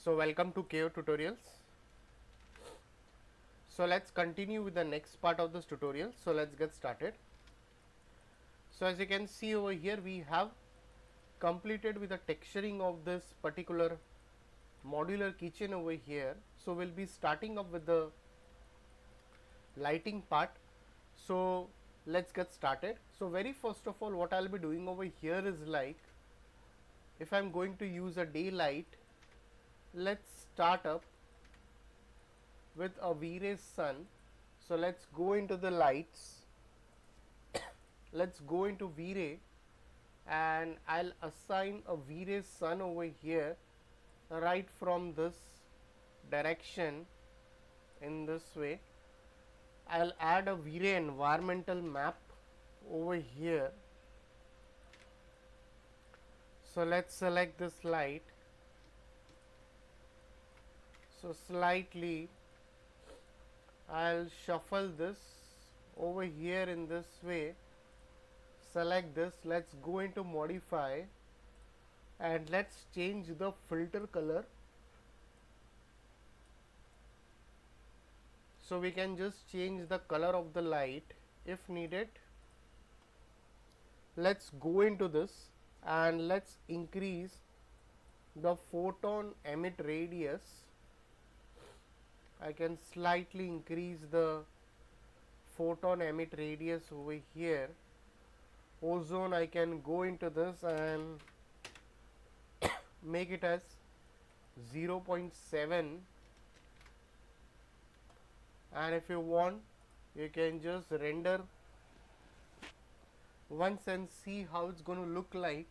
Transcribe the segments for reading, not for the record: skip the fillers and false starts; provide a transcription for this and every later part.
So welcome to KO tutorials. So let's continue with the next part of this tutorial. So let's get started. So as you can see over here, we have completed with the texturing of this particular modular kitchen over here. So we'll be starting up with the lighting part. So let's get started. So very first of all, what I'll be doing over here is like, if I'm going to use a daylight, let's start up with a Vray Sun. So let's go into the lights. Let's go into Vray and I'll assign a Vray Sun over here right from this direction in this way. I'll add a Vray environmental map over here. So let's select this light. So slightly I'll shuffle this over here in this way. Select this, let's go into modify and let's change the filter color. So we can just change the color of the light if needed. Let's go into this and let's increase the photon emit radius. I can slightly increase the photon emit radius over here. Ozone, I can go into this and make it as 0.7, and if you want you can just render once and see how it's going to look like.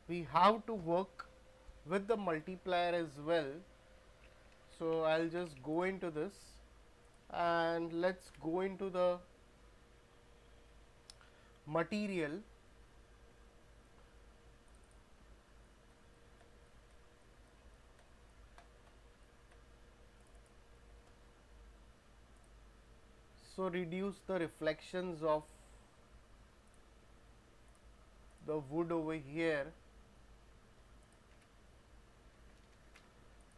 We have to work with the multiplier as well, so I'll just go into this and let's go into the material. So reduce the reflections of the wood over here.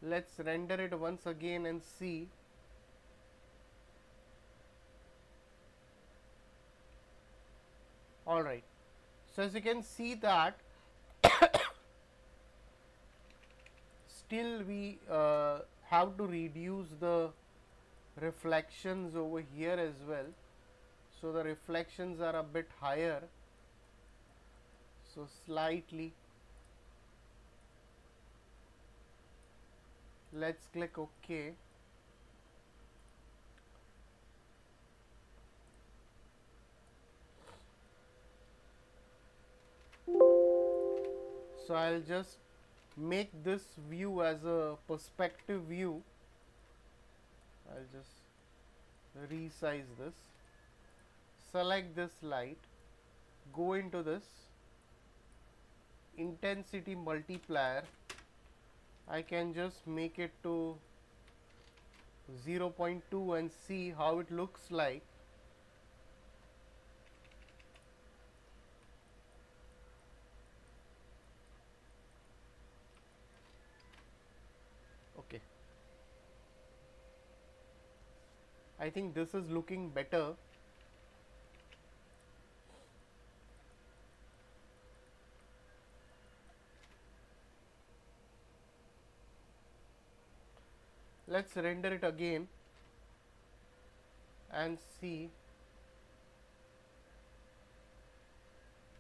Let's render it once again and see. Alright, so as you can see that still we have to reduce the reflections over here as well. So the reflections are a bit higher, so slightly. Let's click OK. So I'll just make this view as a perspective view. I'll just resize this, select this light, go into this intensity multiplier. I can just make it to 0.2 and see how it looks like. Okay, I think this is looking better. Let's render it again and see.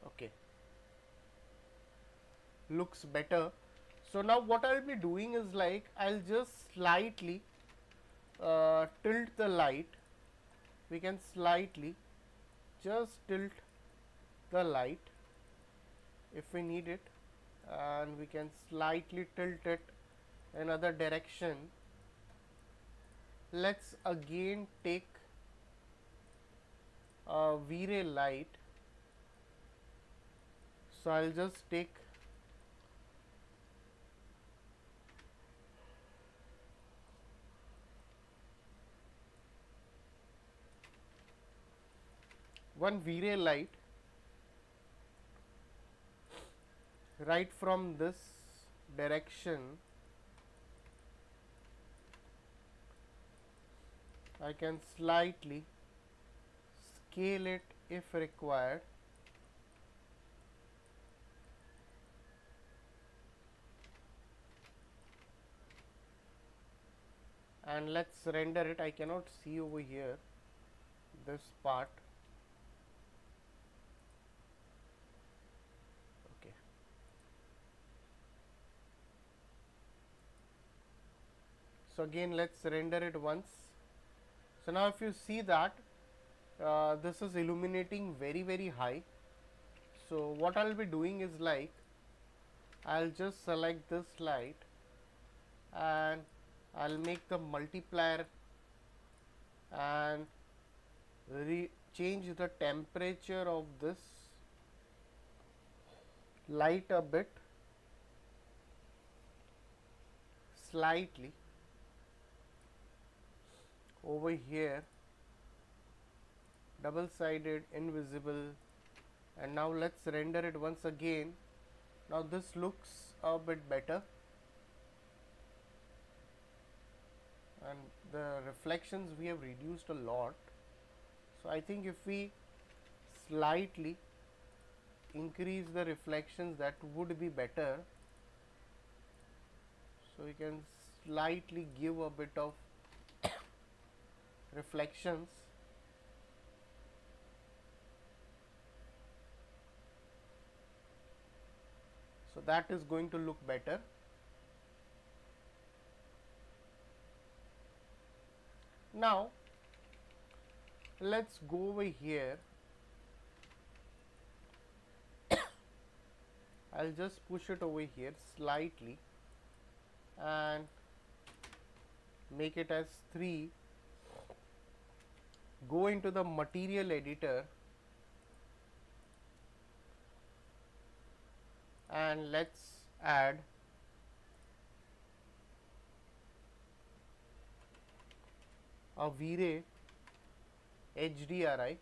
Okay, looks better. So now what I'll be doing is like, I'll just slightly tilt the light. We can slightly just tilt the light if we need it, and we can slightly tilt it another direction. Let's again take a Vray light. So I'll just take one Vray light right from this direction I can slightly scale it if required, and let's render it. I cannot see over here this part. Okay, so again let's render it once. So now if you see that this is illuminating very high. So what I'll be doing is like, I'll just select this light and I'll make the multiplier and change the temperature of this light a bit, slightly over here, double sided invisible, and now let's render it once again. Now this looks a bit better, and the reflections we have reduced a lot. So I think if we slightly increase the reflections, that would be better. So we can slightly give a bit of reflections. So that is going to look better. Now let's go over here. I'll just push it over here slightly and make it as 3. Go into the material editor and let's add a Vray HDRI.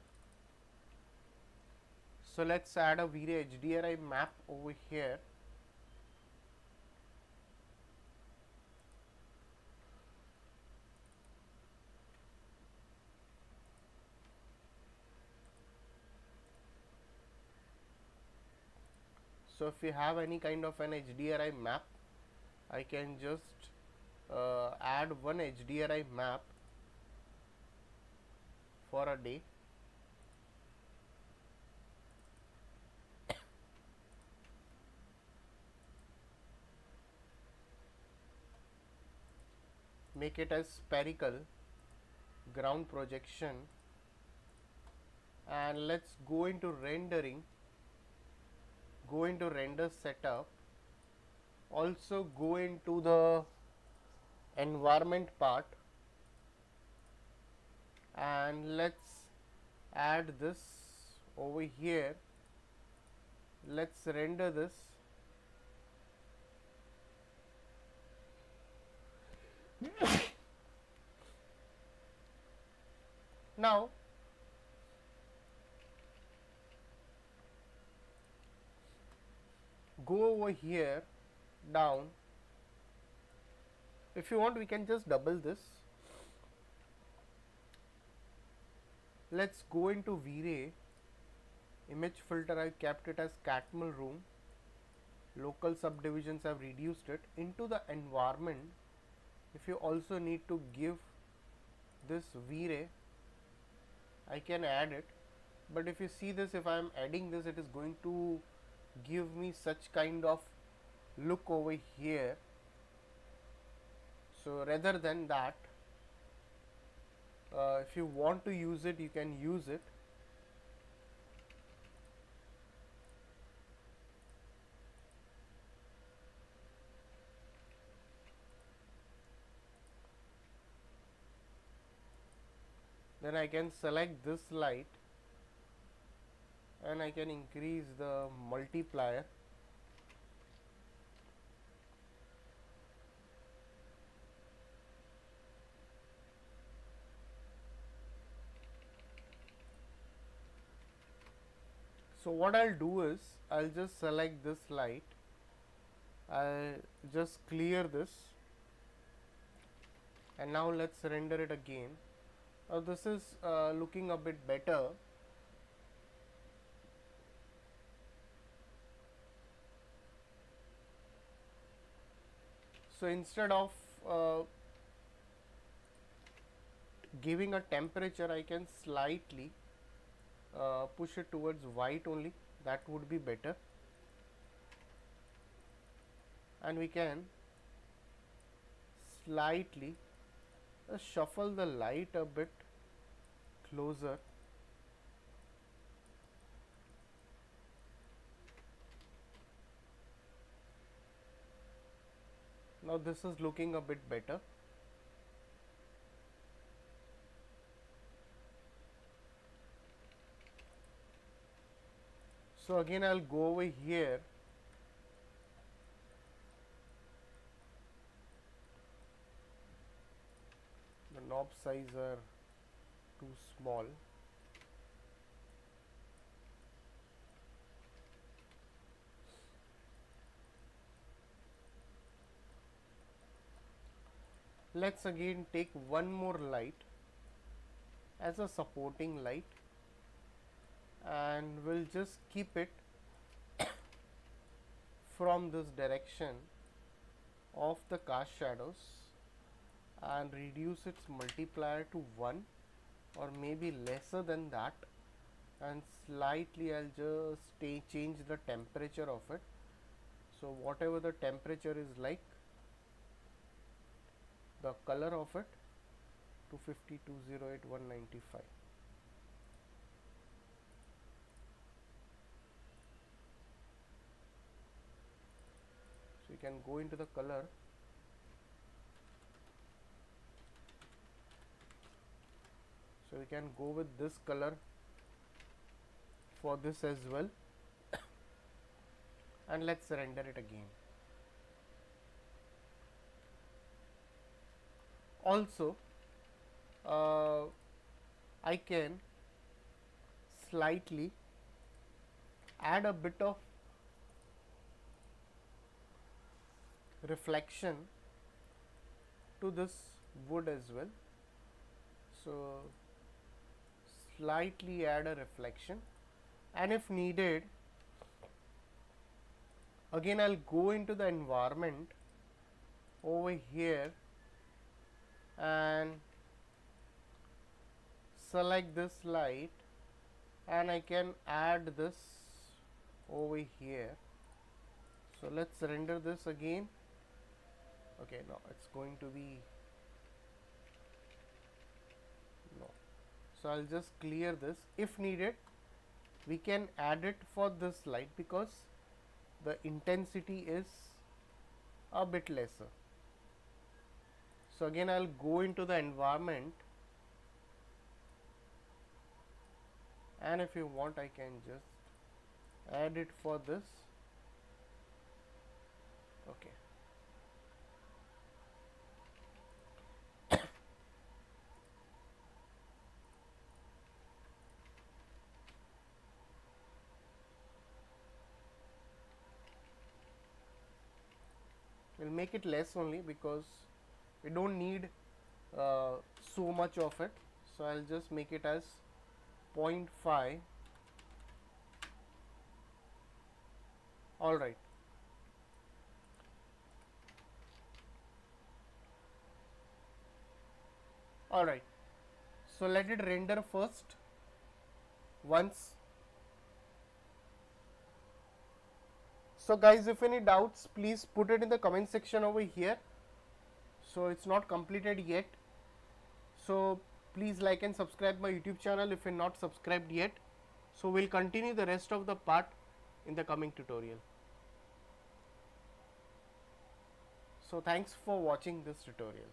So let's add a Vray HDRI map over here. So if you have any kind of an HDRI map, I can just add one HDRI map for a day. Make it as spherical ground projection, and let's go into rendering, go into render setup, also go into the environment part, and let's add this over here. Let's render this. Now go over here down. If you want, we can just double this. Let's go into Vray image filter. I kept it as Catmull room. Local subdivisions, I've reduced it. Into the environment, if you also need to give this Vray, I can add it. But if you see this, if I am adding this, it is going to give me such kind of look over here. So rather than that, if you want to use it, you can use it. Then I can select this light and I can increase the multiplier. So what I'll do is, I'll just select this light I'll just clear this, and now let's render it again. Now this is looking a bit better. So instead of giving a temperature, I can slightly push it towards white only. That would be better. And we can slightly shuffle the light a bit closer. Now this is looking a bit better. So again I'll go over here, the knob size are too small. Let's again take one more light as a supporting light, and we'll just keep it from this direction of the cast shadows and reduce its multiplier to 1 or maybe lesser than that, and slightly I'll just change the temperature of it. So whatever the temperature is like, the color of it 250, 208, 195. So you can go into the color. So we can go with this color for this as well. And let's render it again. Also, I can slightly add a bit of reflection to this wood as well. So slightly add a reflection, and if needed, again I'll go into the environment over here and select this light, and I can add this over here. So let's render this again. Okay, no, it's going to be no. So I'll just clear this. If needed, we can add it for this light because the intensity is a bit lesser. So again I'll go into the environment, and if you want I can just add it for this. Okay. We'll make it less only because we don't need so much of it. So I'll just make it as 0.5. All right. All right. So let it render first once. So guys, if any doubts, please put it in the comment section over here. So it's not completed yet. So please like and subscribe my YouTube channel if you're not subscribed yet. So we'll continue the rest of the part in the coming tutorial. So thanks for watching this tutorial.